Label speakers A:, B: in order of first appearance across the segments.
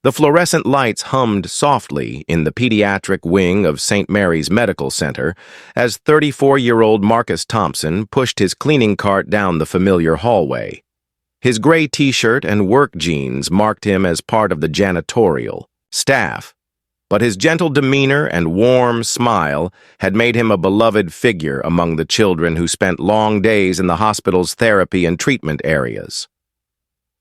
A: The fluorescent lights hummed softly in the pediatric wing of St. Mary's Medical Center as 34-year-old Marcus Thompson pushed his cleaning cart down the familiar hallway. His gray t-shirt and work jeans marked him as part of the janitorial staff, but his gentle demeanor and warm smile had made him a beloved figure among the children who spent long days in the hospital's therapy and treatment areas.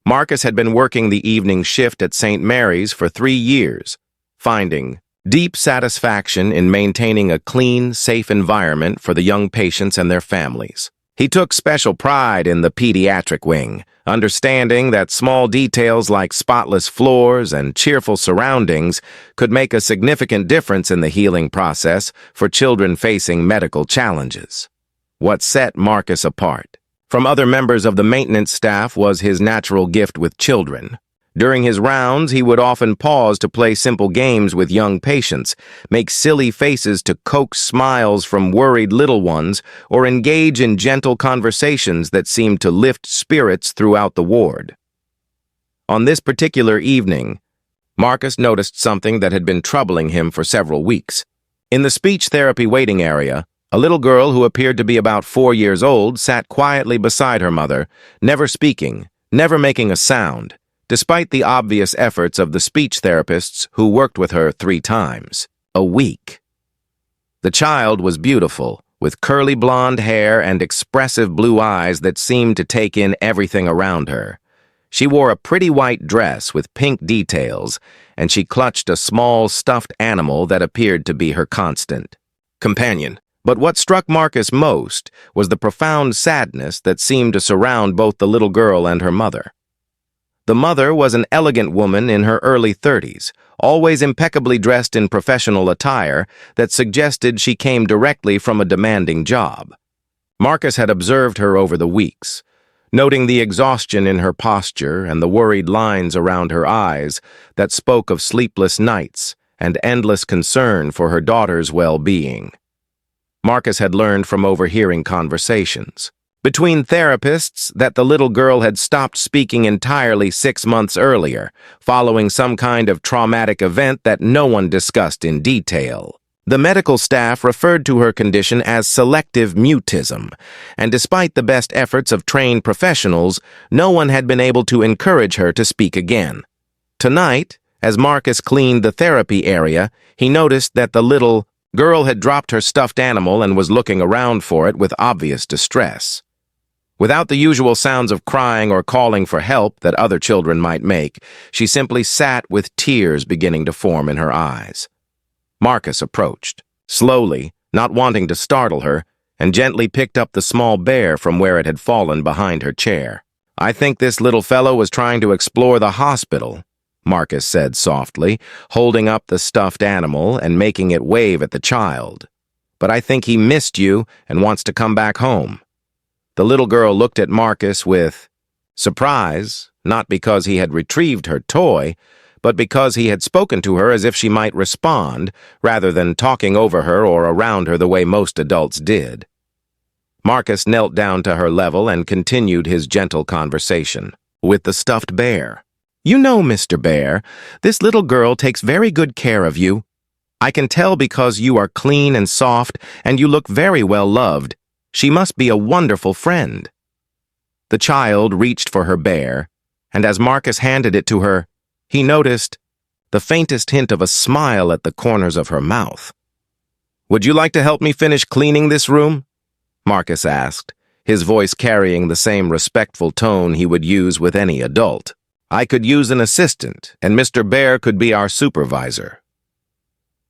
A: Marcus had been working the evening shift at St. Mary's for 3 years, finding deep satisfaction in maintaining a clean, safe environment for the young patients and their families. He took special pride in the pediatric wing, understanding that small details like spotless floors and cheerful surroundings could make a significant difference in the healing process for children facing medical challenges. What set Marcus apart from other members of the maintenance staff was his natural gift with children. During his rounds, he would often pause to play simple games with young patients, make silly faces to coax smiles from worried little ones, or engage in gentle conversations that seemed to lift spirits throughout the ward. On this particular evening, Marcus noticed something that had been troubling him for several weeks. In the speech therapy waiting area, a little girl who appeared to be about 4 years old sat quietly beside her mother, never speaking, never making a sound, despite the obvious efforts of the speech therapists who worked with her 3 times a week. The child was beautiful, with curly blonde hair and expressive blue eyes that seemed to take in everything around her. She wore a pretty white dress with pink details, and she clutched a small stuffed animal that appeared to be her constant companion. But what struck Marcus most was the profound sadness that seemed to surround both the little girl and her mother. The mother was an elegant woman in her early 30s, always impeccably dressed in professional attire that suggested she came directly from a demanding job. Marcus had observed her over the weeks, noting the exhaustion in her posture and the worried lines around her eyes that spoke of sleepless nights and endless concern for her daughter's well-being. Marcus had learned from overhearing conversations between therapists that the little girl had stopped speaking entirely 6 months earlier, following some kind of traumatic event that no one discussed in detail. The medical staff referred to her condition as selective mutism, and despite the best efforts of trained professionals, no one had been able to encourage her to speak again. Tonight, as Marcus cleaned the therapy area, he noticed that the little girl had dropped her stuffed animal and was looking around for it with obvious distress. Without the usual sounds of crying or calling for help that other children might make, she simply sat with tears beginning to form in her eyes. Marcus approached, slowly, not wanting to startle her, and gently picked up the small bear from where it had fallen behind her chair. "I think this little fellow was trying to explore the hospital," Marcus said softly, holding up the stuffed animal and making it wave at the child. "But I think he missed you and wants to come back home." The little girl looked at Marcus with surprise, not because he had retrieved her toy, but because he had spoken to her as if she might respond, rather than talking over her or around her the way most adults did. Marcus knelt down to her level and continued his gentle conversation with the stuffed bear. "You know, Mr. Bear, this little girl takes very good care of you. I can tell because you are clean and soft, and you look very well loved. She must be a wonderful friend." The child reached for her bear, and as Marcus handed it to her, he noticed the faintest hint of a smile at the corners of her mouth. "Would you like to help me finish cleaning this room?" Marcus asked, his voice carrying the same respectful tone he would use with any adult. "I could use an assistant, and Mr. Bear could be our supervisor."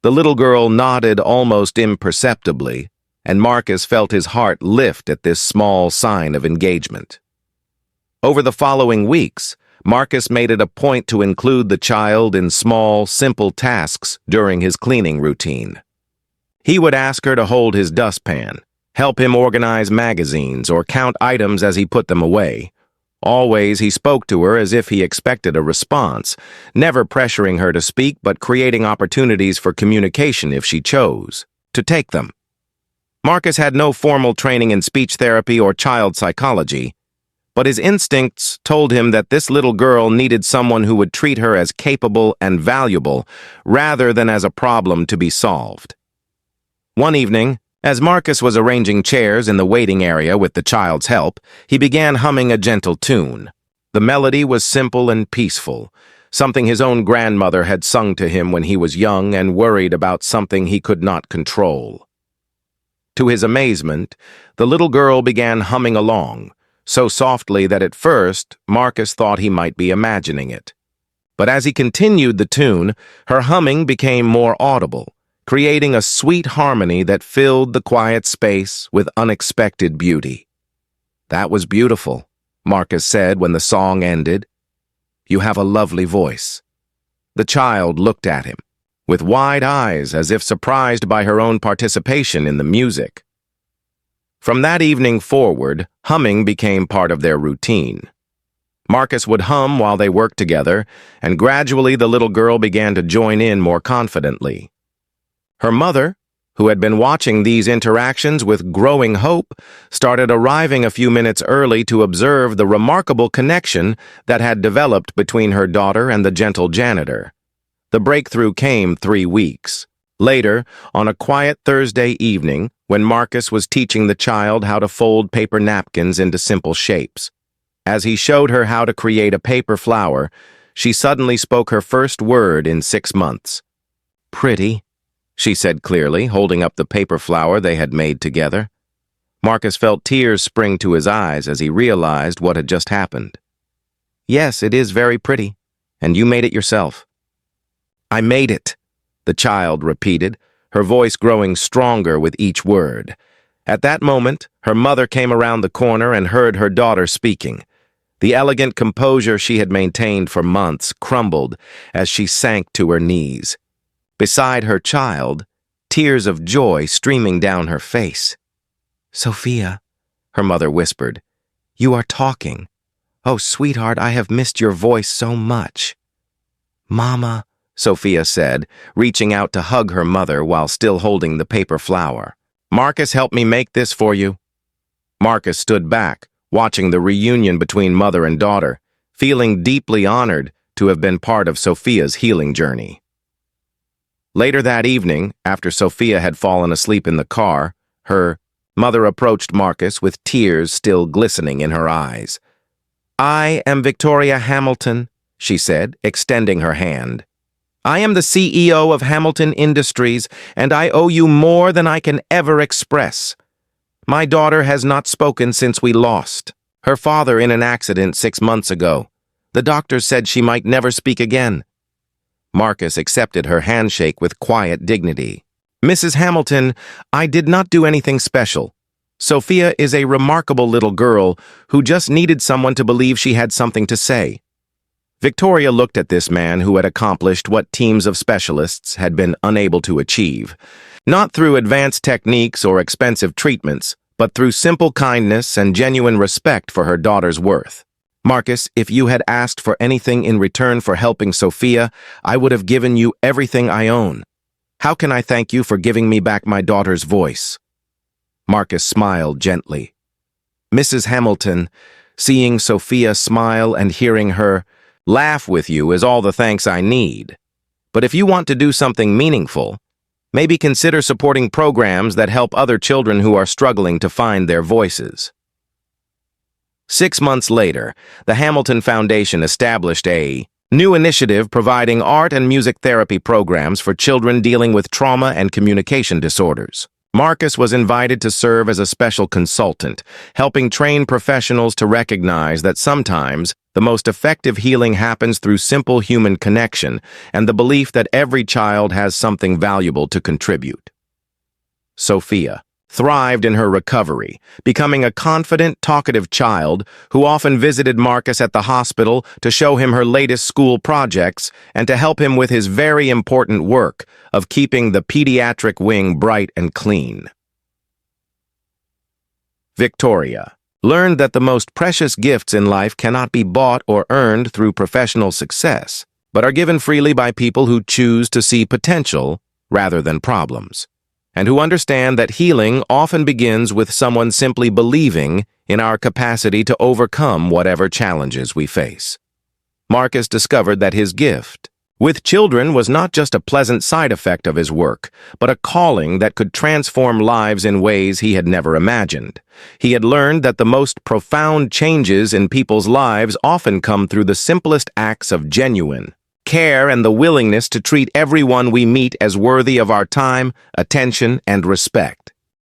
A: The little girl nodded almost imperceptibly, and Marcus felt his heart lift at this small sign of engagement. Over the following weeks, Marcus made it a point to include the child in small, simple tasks during his cleaning routine. He would ask her to hold his dustpan, help him organize magazines, or count items as he put them away. Always he spoke to her as if he expected a response, never pressuring her to speak but creating opportunities for communication if she chose to take them. Marcus had no formal training in speech therapy or child psychology, but his instincts told him that this little girl needed someone who would treat her as capable and valuable rather than as a problem to be solved. One evening, as Marcus was arranging chairs in the waiting area with the child's help, he began humming a gentle tune. The melody was simple and peaceful, something his own grandmother had sung to him when he was young and worried about something he could not control. To his amazement, the little girl began humming along, so softly that at first Marcus thought he might be imagining it. But as he continued the tune, her humming became more audible, creating a sweet harmony that filled the quiet space with unexpected beauty. "That was beautiful," Marcus said when the song ended. "You have a lovely voice." The child looked at him, with wide eyes as if surprised by her own participation in the music. From that evening forward, humming became part of their routine. Marcus would hum while they worked together, and gradually the little girl began to join in more confidently. Her mother, who had been watching these interactions with growing hope, started arriving a few minutes early to observe the remarkable connection that had developed between her daughter and the gentle janitor. The breakthrough came 3 weeks later, on a quiet Thursday evening, when Marcus was teaching the child how to fold paper napkins into simple shapes. As he showed her how to create a paper flower, she suddenly spoke her first word in 6 months. "Pretty," she said clearly, holding up the paper flower they had made together. Marcus felt tears spring to his eyes as he realized what had just happened. "Yes, it is very pretty, and you made it yourself." "I made it," the child repeated, her voice growing stronger with each word. At that moment, her mother came around the corner and heard her daughter speaking. The elegant composure she had maintained for months crumbled as she sank to her knees. Beside her child, tears of joy streaming down her face. "Sophia," her mother whispered, "you are talking. Oh, sweetheart, I have missed your voice so much." "Mama," Sophia said, reaching out to hug her mother while still holding the paper flower. "Marcus helped me make this for you." Marcus stood back, watching the reunion between mother and daughter, feeling deeply honored to have been part of Sophia's healing journey. Later that evening, after Sophia had fallen asleep in the car, her mother approached Marcus with tears still glistening in her eyes. "I am Victoria Hamilton," she said, extending her hand. "I am the CEO of Hamilton Industries, and I owe you more than I can ever express. My daughter has not spoken since we lost her father in an accident 6 months ago. The doctors said she might never speak again." Marcus accepted her handshake with quiet dignity. "Mrs. Hamilton, I did not do anything special. Sophia is a remarkable little girl who just needed someone to believe she had something to say." Victoria looked at this man who had accomplished what teams of specialists had been unable to achieve, not through advanced techniques or expensive treatments, but through simple kindness and genuine respect for her daughter's worth. "Marcus, if you had asked for anything in return for helping Sophia, I would have given you everything I own. How can I thank you for giving me back my daughter's voice?" Marcus smiled gently. "Mrs. Hamilton, seeing Sophia smile and hearing her laugh with you is all the thanks I need. But if you want to do something meaningful, maybe consider supporting programs that help other children who are struggling to find their voices." 6 months later, the Hamilton Foundation established a new initiative providing art and music therapy programs for children dealing with trauma and communication disorders. Marcus was invited to serve as a special consultant, helping train professionals to recognize that sometimes the most effective healing happens through simple human connection and the belief that every child has something valuable to contribute. Sophia thrived in her recovery, becoming a confident, talkative child who often visited Marcus at the hospital to show him her latest school projects and to help him with his very important work of keeping the pediatric wing bright and clean. Victoria learned that the most precious gifts in life cannot be bought or earned through professional success, but are given freely by people who choose to see potential rather than problems. and who understand that healing often begins with someone simply believing in our capacity to overcome whatever challenges we face. Marcus discovered that his gift with children was not just a pleasant side effect of his work, but a calling that could transform lives in ways he had never imagined. He had learned that the most profound changes in people's lives often come through the simplest acts of genuine care and the willingness to treat everyone we meet as worthy of our time, attention, and respect.